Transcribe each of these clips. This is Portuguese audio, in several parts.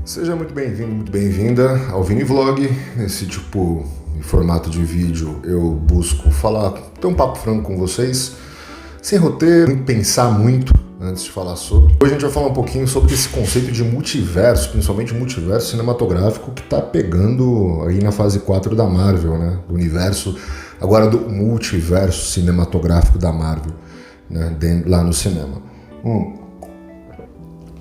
Seja muito bem-vindo, muito bem-vinda ao Vini Vlog. Nesse em formato de vídeo, eu busco ter um papo franco com vocês, sem roteiro, nem pensar muito antes de falar sobre. Hoje a gente vai falar um pouquinho sobre esse conceito de multiverso, principalmente multiverso cinematográfico, que tá pegando aí na fase 4 da Marvel, né? Do universo, agora do multiverso cinematográfico da Marvel, né? Lá no cinema.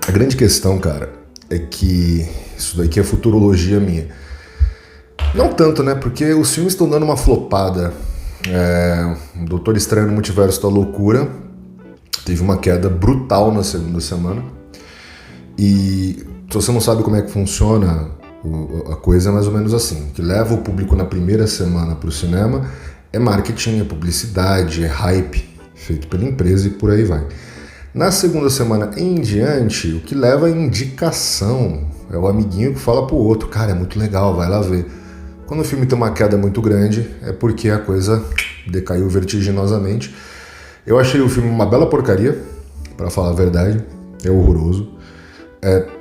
A grande questão, cara, é que isso daqui é futurologia minha. Não tanto, né? Porque os filmes estão dando uma flopada. Doutor Estranho no Multiverso da Loucura teve uma queda brutal na segunda semana. E se você não sabe como é que funciona a coisa, é mais ou menos assim. O que leva o público na primeira semana para o cinema é marketing, é publicidade, é hype feito pela empresa e por aí vai. Na segunda semana em diante, o que leva a indicação é o amiguinho que fala pro outro: cara, é muito legal, vai lá ver. Quando o filme tem uma queda muito grande, é porque a coisa decaiu vertiginosamente. Eu achei o filme uma bela porcaria, para falar a verdade, é horroroso.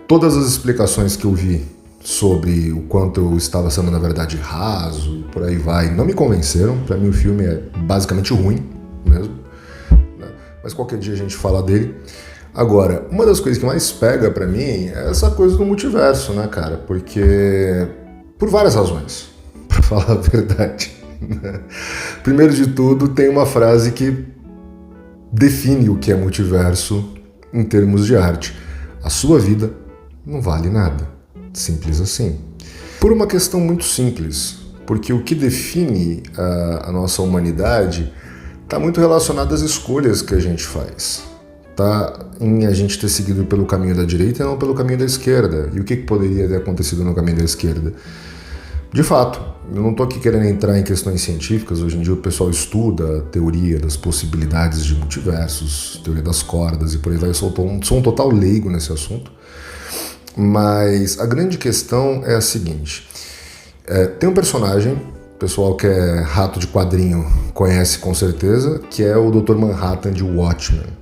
Todas as explicações que eu vi sobre o quanto eu estava sendo, na verdade, raso e por aí vai, não me convenceram. Para mim o filme é basicamente ruim mesmo. Mas qualquer dia a gente fala dele. Agora, uma das coisas que mais pega pra mim é essa coisa do multiverso, né, cara? Porque... por várias razões, pra falar a verdade. Primeiro de tudo, tem uma frase que define o que é multiverso em termos de arte. A sua vida não vale nada. Simples assim. Por uma questão muito simples. Porque o que define a nossa humanidade está muito relacionado às escolhas que a gente faz. Tá em a gente ter seguido pelo caminho da direita e não pelo caminho da esquerda. E o que poderia ter acontecido no caminho da esquerda? De fato, eu não estou aqui querendo entrar em questões científicas. Hoje em dia o pessoal estuda a teoria das possibilidades de multiversos, teoria das cordas e por aí vai. Eu sou um total leigo nesse assunto. Mas a grande questão é a seguinte. Tem um personagem... o pessoal que é rato de quadrinho conhece com certeza, que é o Dr. Manhattan de Watchmen.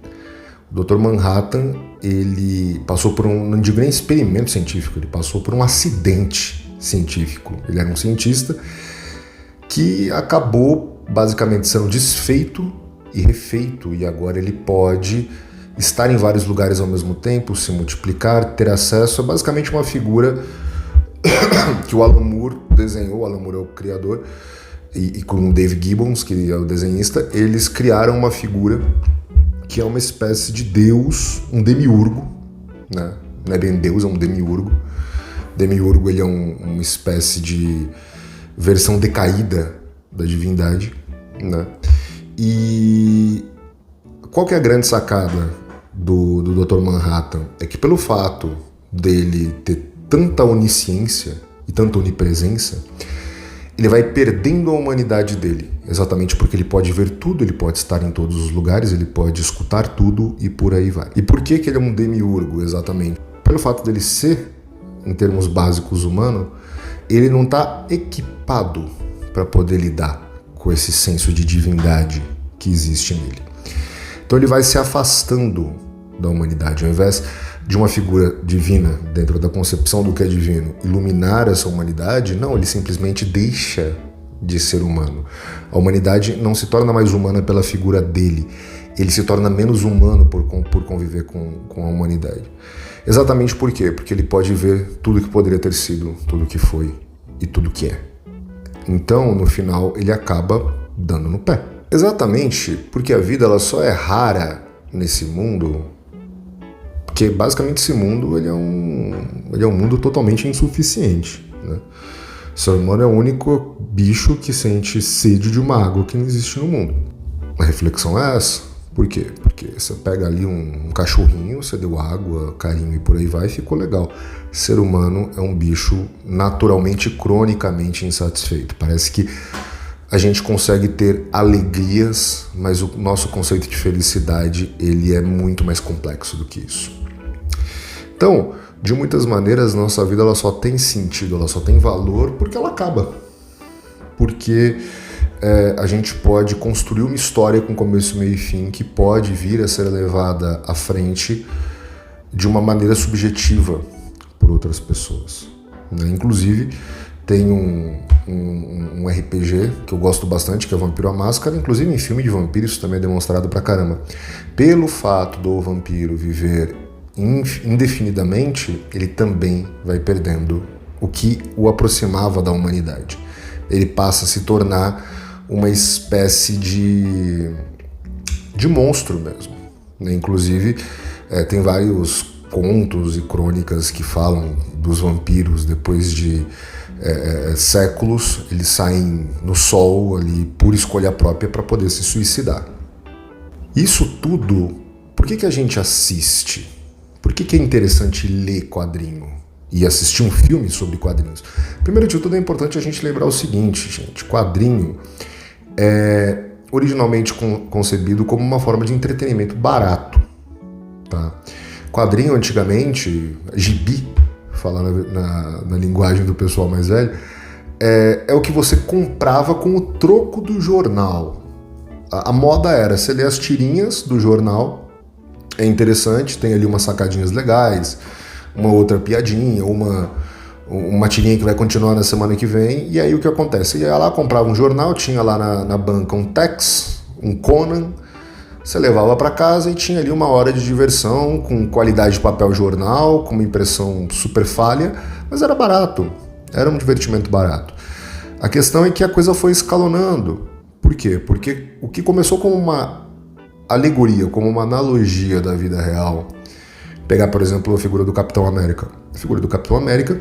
O Dr. Manhattan, ele passou por não digo nem experimento científico, ele passou por um acidente científico. Ele era um cientista que acabou basicamente sendo desfeito e refeito, e agora ele pode estar em vários lugares ao mesmo tempo, se multiplicar, ter acesso. É basicamente uma figura que o Alan Moore desenhou. O Alan Moore é o criador, e com o Dave Gibbons, que é o desenhista, eles criaram uma figura que é uma espécie de deus, um demiurgo, né? Não é bem deus, é um demiurgo. Demiurgo, ele é uma espécie de versão decaída da divindade, né? E qual que é a grande sacada do Dr. Manhattan? É que pelo fato dele ter tanta onisciência e tanta onipresença, ele vai perdendo a humanidade dele, exatamente porque ele pode ver tudo, ele pode estar em todos os lugares, ele pode escutar tudo e por aí vai. E por que ele é um demiurgo, exatamente? Pelo fato dele ser, em termos básicos, humano, ele não está equipado para poder lidar com esse senso de divindade que existe nele. Então ele vai se afastando da humanidade, ao invés de uma figura divina, dentro da concepção do que é divino, iluminar essa humanidade, não, ele simplesmente deixa de ser humano. A humanidade não se torna mais humana pela figura dele, ele se torna menos humano por conviver com a humanidade. Exatamente por quê? Porque ele pode ver tudo que poderia ter sido, tudo que foi e tudo que é. Então, no final, ele acaba dando no pé. Exatamente porque a vida ela só é rara nesse mundo, porque basicamente esse mundo ele é um mundo totalmente insuficiente, né? O ser humano é o único bicho que sente sede de uma água que não existe no mundo. A reflexão é essa. Por quê? Porque você pega ali um cachorrinho, você deu água, carinho e por aí vai, ficou legal. Ser humano é um bicho naturalmente, cronicamente insatisfeito. Parece que a gente consegue ter alegrias, mas o nosso conceito de felicidade ele é muito mais complexo do que isso. Então, de muitas maneiras, nossa vida ela só tem sentido, ela só tem valor porque ela acaba. Porque a gente pode construir uma história com começo, meio e fim que pode vir a ser levada à frente de uma maneira subjetiva por outras pessoas, né? Inclusive, tem um RPG que eu gosto bastante, que é Vampiro à Máscara. Inclusive, em filme de vampiro, isso também é demonstrado pra caramba. Pelo fato do vampiro viver indefinidamente, ele também vai perdendo o que o aproximava da humanidade. Ele passa a se tornar uma espécie de monstro mesmo, né? Inclusive, tem vários contos e crônicas que falam dos vampiros depois de séculos. Eles saem no sol ali por escolha própria para poder se suicidar. Isso tudo, por que a gente assiste? Por que é interessante ler quadrinho e assistir um filme sobre quadrinhos? Primeiro de tudo, é importante a gente lembrar o seguinte, gente: quadrinho é originalmente concebido como uma forma de entretenimento barato, tá? Quadrinho, antigamente, gibi, falando na linguagem do pessoal mais velho, é o que você comprava com o troco do jornal. A moda era, você lê as tirinhas do jornal, é interessante, tem ali umas sacadinhas legais, uma outra piadinha, uma tirinha que vai continuar na semana que vem. E aí o que acontece? Você ia lá, comprava um jornal, tinha lá na banca um Tex, um Conan, você levava para casa e tinha ali uma hora de diversão com qualidade de papel jornal, com uma impressão super falha, mas era barato, era um divertimento barato. A questão é que a coisa foi escalonando. Por quê? Porque o que começou como uma alegoria, como uma analogia da vida real, pegar, por exemplo, a figura do Capitão América. A figura do Capitão América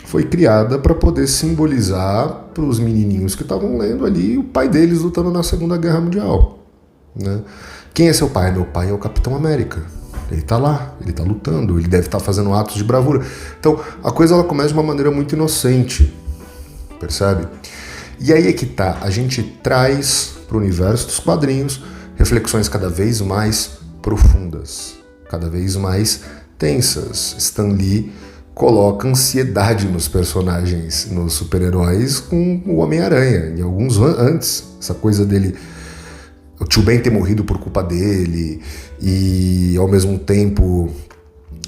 foi criada para poder simbolizar para os menininhos que estavam lendo ali o pai deles lutando na Segunda Guerra Mundial, né? Quem é seu pai? Meu pai é o Capitão América. Ele está lá, ele está lutando, ele deve estar fazendo atos de bravura. Então, a coisa ela começa de uma maneira muito inocente, percebe? E aí é que tá, a gente traz para o universo dos quadrinhos reflexões cada vez mais profundas, cada vez mais tensas. Stan Lee coloca ansiedade nos personagens, nos super-heróis, com o Homem-Aranha, e alguns antes, essa coisa dele, o tio Ben ter morrido por culpa dele, e ao mesmo tempo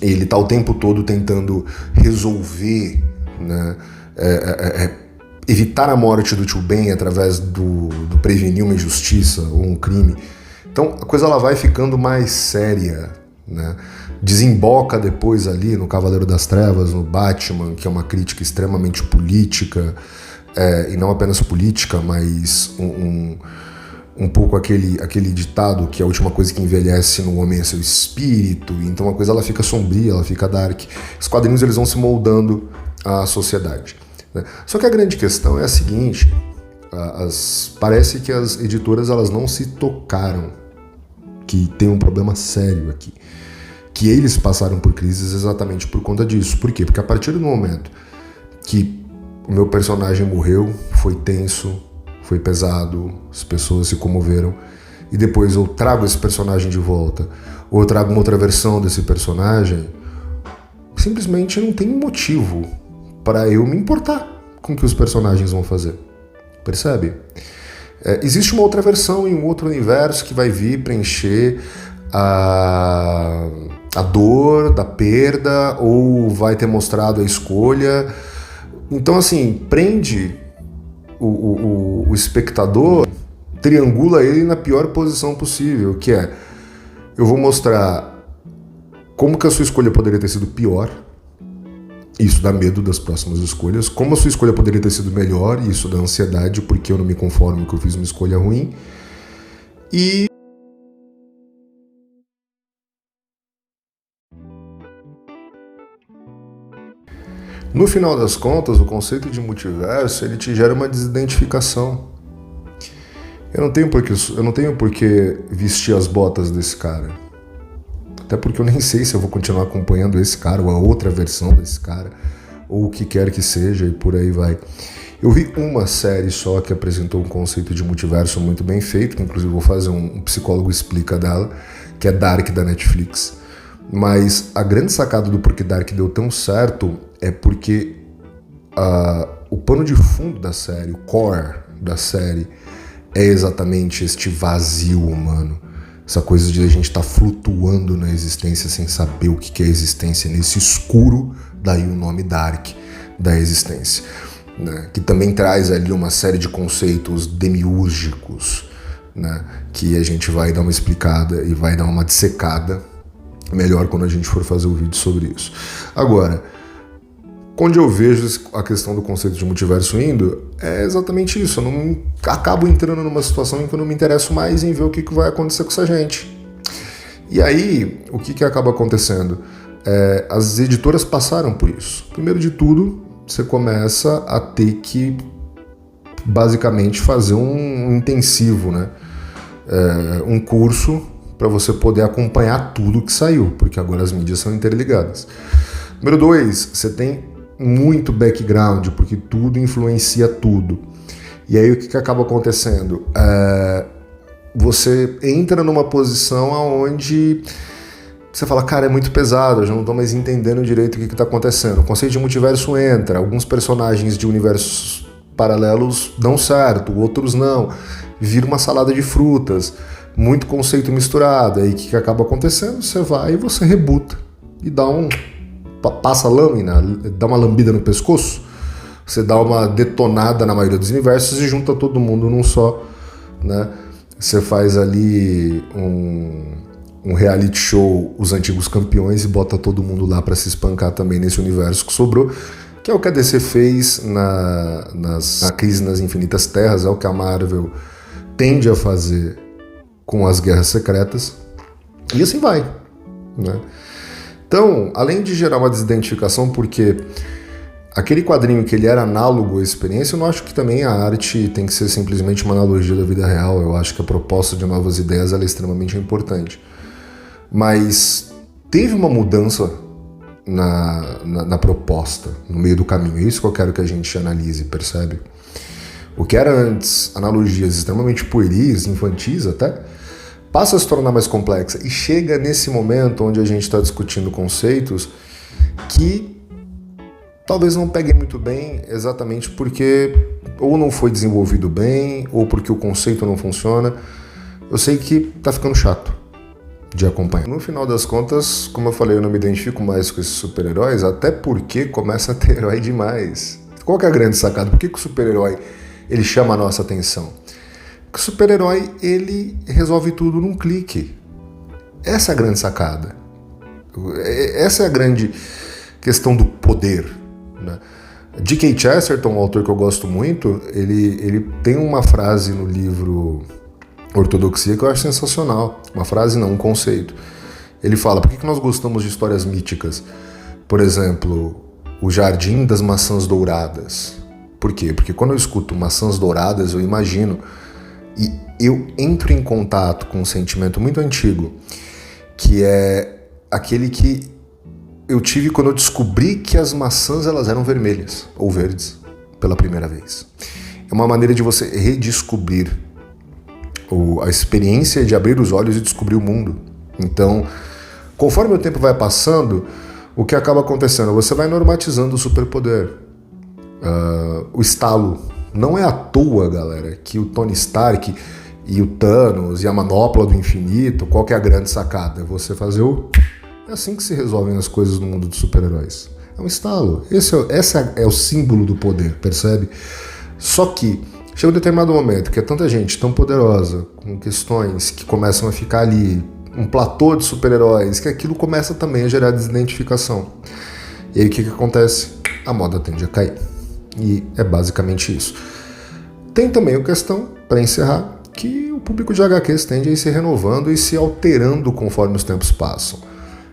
ele tá o tempo todo tentando resolver, né, evitar a morte do tio Ben através do prevenir uma injustiça ou um crime. Então a coisa ela vai ficando mais séria, né? Desemboca depois ali no Cavaleiro das Trevas, no Batman, que é uma crítica extremamente política, e não apenas política, mas um pouco aquele ditado que a última coisa que envelhece no homem é seu espírito. Então a coisa ela fica sombria, ela fica dark. Os quadrinhos eles vão se moldando à sociedade, né? Só que a grande questão é a seguinte: parece que as editoras elas não se tocaram que tem um problema sério aqui, que eles passaram por crises exatamente por conta disso. Por quê? Porque a partir do momento que o meu personagem morreu, foi tenso, foi pesado, as pessoas se comoveram, e depois eu trago esse personagem de volta, ou eu trago uma outra versão desse personagem, simplesmente não tem motivo para eu me importar com o que os personagens vão fazer, percebe? Existe uma outra versão em um outro universo que vai vir preencher a dor da perda, ou vai ter mostrado a escolha. Então, assim, prende o espectador, triangula ele na pior posição possível, que é: eu vou mostrar como que a sua escolha poderia ter sido pior, isso dá medo das próximas escolhas, como a sua escolha poderia ter sido melhor, isso dá ansiedade porque eu não me conformo que eu fiz uma escolha ruim, e no final das contas, o conceito de multiverso ele te gera uma desidentificação. Eu não tenho por que vestir as botas desse cara. Até porque eu nem sei se eu vou continuar acompanhando esse cara, ou a outra versão desse cara, ou o que quer que seja, e por aí vai. Eu vi uma série só que apresentou um conceito de multiverso muito bem feito, que inclusive vou fazer um psicólogo explica dela, que é Dark, da Netflix. Mas a grande sacada do porquê Dark deu tão certo é porque o pano de fundo da série, o core da série, é exatamente este vazio humano. Essa coisa de a gente estar flutuando na existência sem saber o que é existência, nesse escuro daí o nome Dark da existência, né? Que também traz ali uma série de conceitos demiúrgicos, né? Que a gente vai dar uma explicada e vai dar uma dissecada melhor quando a gente for fazer o vídeo sobre isso. Agora, onde eu vejo a questão do conceito de multiverso indo, é exatamente isso. Eu não acabo entrando numa situação em que eu não me interesso mais em ver o que vai acontecer com essa gente. E aí, o que acaba acontecendo? As editoras passaram por isso. Primeiro de tudo, você começa a ter que, basicamente, fazer um intensivo, né? Um curso para você poder acompanhar tudo que saiu, porque agora as mídias são interligadas. Número 2, você tem muito background, porque tudo influencia tudo. E aí o que acaba acontecendo? Você entra numa posição onde você fala, cara, é muito pesado, eu já não estou mais entendendo direito o que está acontecendo. O conceito de multiverso entra, alguns personagens de universos paralelos dão certo, outros não. Vira uma salada de frutas, muito conceito misturado. Aí o que acaba acontecendo? Você vai e você rebuta e passa a lâmina, dá uma lambida no pescoço, você dá uma detonada na maioria dos universos e junta todo mundo num só, né? Você faz ali um reality show, os antigos campeões, e bota todo mundo lá para se espancar também nesse universo que sobrou, que é o que a DC fez na Crise nas Infinitas Terras, é o que a Marvel tende a fazer com as Guerras Secretas, e assim vai, né? Então, além de gerar uma desidentificação, porque aquele quadrinho que ele era análogo à experiência, eu não acho que também a arte tem que ser simplesmente uma analogia da vida real. Eu acho que a proposta de novas ideias ela é extremamente importante. Mas teve uma mudança na proposta, no meio do caminho. É isso que eu quero que a gente analise, percebe? O que era antes analogias extremamente pueris, infantis até, passa a se tornar mais complexa e chega nesse momento onde a gente está discutindo conceitos que talvez não peguem muito bem, exatamente porque ou não foi desenvolvido bem ou porque o conceito não funciona. Eu sei que tá ficando chato de acompanhar. No final das contas, como eu falei, eu não me identifico mais com esses super-heróis, até porque começa a ter herói demais. Qual que é a grande sacada? Por que o super-herói ele chama a nossa atenção? Porque o super-herói, ele resolve tudo num clique. Essa é a grande sacada. Essa é a grande questão do poder, né? D.K. Chesterton, um autor que eu gosto muito, ele tem uma frase no livro Ortodoxia que eu acho sensacional. Uma frase não, um conceito. Ele fala, por que nós gostamos de histórias míticas? Por exemplo, o Jardim das Maçãs Douradas. Por quê? Porque quando eu escuto maçãs douradas, eu imagino e eu entro em contato com um sentimento muito antigo, que é aquele que eu tive quando eu descobri que as maçãs elas eram vermelhas ou verdes pela primeira vez. É uma maneira de você redescobrir a experiência de abrir os olhos e descobrir o mundo. Então, conforme o tempo vai passando, o que acaba acontecendo? Você vai normatizando o superpoder. O estalo. Não é à toa, galera, que o Tony Stark e o Thanos e a manopla do infinito, qual que é a grande sacada? Você fazer É assim que se resolvem as coisas no mundo dos super-heróis. É um estalo. Esse é o símbolo do poder, percebe? Só que chega um determinado momento que é tanta gente tão poderosa, com questões que começam a ficar ali, um platô de super-heróis, que aquilo começa também a gerar desidentificação. E aí o que acontece? A moda tende a cair. E é basicamente isso. Tem também a questão, para encerrar, que o público de HQs tende a ir se renovando e se alterando conforme os tempos passam.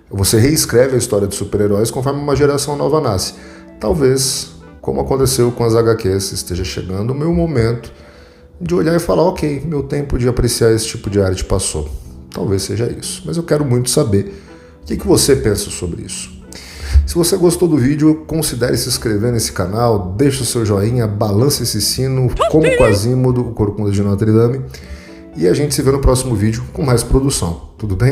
Você reescreve a história de super-heróis conforme uma geração nova nasce. Talvez, como aconteceu com as HQs, esteja chegando o meu momento de olhar e falar, ok, meu tempo de apreciar esse tipo de arte passou. Talvez seja isso. Mas eu quero muito saber o que você pensa sobre isso. Se você gostou do vídeo, considere se inscrever nesse canal, deixe o seu joinha, balance esse sino, como o Quasimodo, o Corcunda de Notre Dame, e a gente se vê no próximo vídeo com mais produção. Tudo bem?